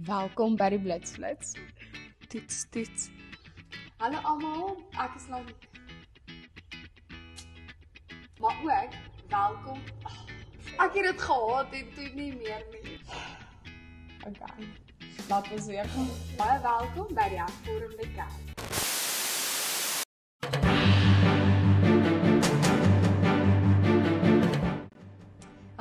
Welkom by die Blitsflits. Toets, toets. Hallo almal, ek is Lani. Maar ook, welkom. Ek het dit gehaat en toe nie meer nie. Okay, laat ons weer gaan. Baie welkom by die Hervormde Kerk.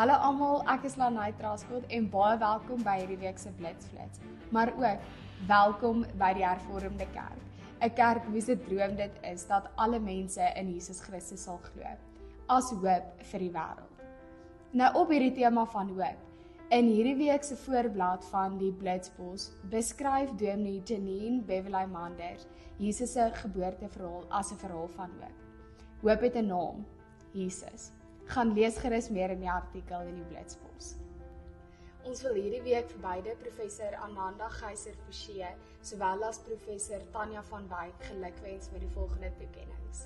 Hallo almal, ek is Lanai Traskot en baie welkom by hierdie week se Blitsflits. Maar ook welkom by die Hervormde Kerk. 'n Kerk wie se droom dit is dat alle mense in Jesus Christus sal glo, as hoop vir die wêreld. Nou op hierdie tema van hoop, in hierdie week se voorblad van die Blitspos beskryf Dominee Janine Beverly Manders Jesus se geboorteverhaal as 'n verhaal van hoop. Hoop het 'n naam, Jesus. Gaan lees gerus meer in die artikel in die Blitspos. Ons wil hierdie week vir beide professor Ananda Geyser-Forsie sowel as professor Tanya van Wyk gelukwens met die volgende toekennings.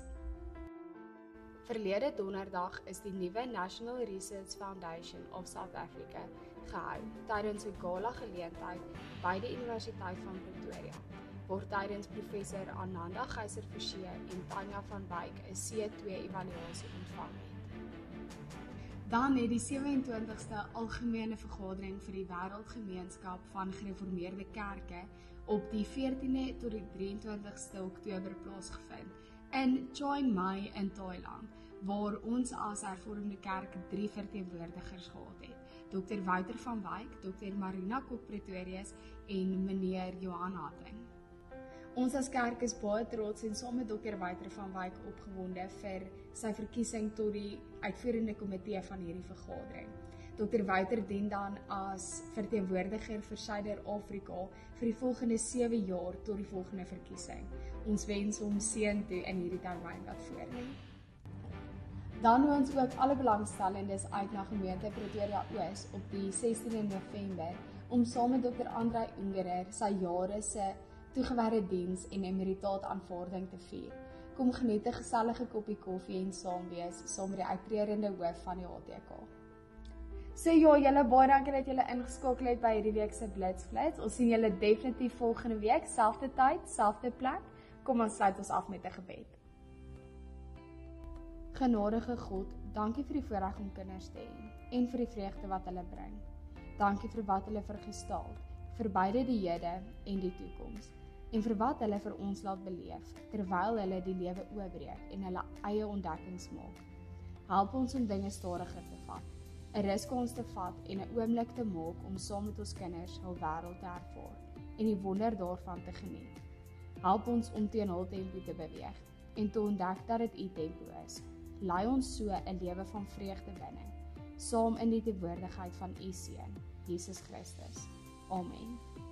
Verlede donderdag is die nuwe National Research Foundation of South Africa gehou tydens 'n gala geleentheid by die Universiteit van Pretoria, waar tydens professor Ananda Geyser-Forsie en Tanya van Wyk 'n C2 evaluasie ontvang het. Dan het die 27ste Algemene Vergadering vir die Wêreldgemeenskap van Gereformeerde Kerke op die 14de tot die 23ste Oktober plaasgevind in Chiang Mai in Thailand, waar ons as Hervormde Kerk 3 verteenwoordigers gehad het. Dr. Wouter van Wyk, Dr. Marina Kok-Pretorius en meneer Johan Hatting. Ons as kerk is baie trots en saam met Dr. Wouter van Wyk opgewonde vir sy verkiesing tot die uitvoerende komitee van hierdie vergadering. Dr. Wouter dien dan as verteenwoordiger vir Suider-Afrika vir die volgende 7 jaar tot die volgende verkiesing. Ons wens hom seën toe in hierdie termyn wat voorlê. Dan nooi ons ook alle belangstellendes uit na gemeente Pretoria Oos op die 16de November om saam met Dr. Andrei Ungerer sy jare se toegewyde diens en emeritaat aanvaarding te vier. Kom geniet 'n gesellige koppie koffie en saam wees saam met die uittredende hoof van die HTK. So ja, julle baie dankie dat julle ingeskakel het by hierdie week se Blitsflits. Ons sien julle definitief volgende week, selfde tyd, selfde plek. Kom ons sluit ons af met 'n gebed. Genadige God, dankie vir die voorreg om kinders te hê en vir die vreugde wat hulle bring. Dankie vir wat hulle vergestaal, vir beide die hede en die toekoms, en vir wat hulle vir ons laat beleef, terwyl hulle die lewe oopbreek en hulle eie ontdekkings maak. Help ons om dinge stadiger te vat, 'n ruskans te vat en 'n oomblik te maak om saam met ons kinders hul wêreld te ervaar en die wonder daarvan te geniet. Help ons om teen hul tempo te beweeg en te ontdek dat dit U tempo is. Lei ons so 'n lewe van vreugde binne, saam in die teenwoordigheid van U Seun, Jesus Christus. Amen.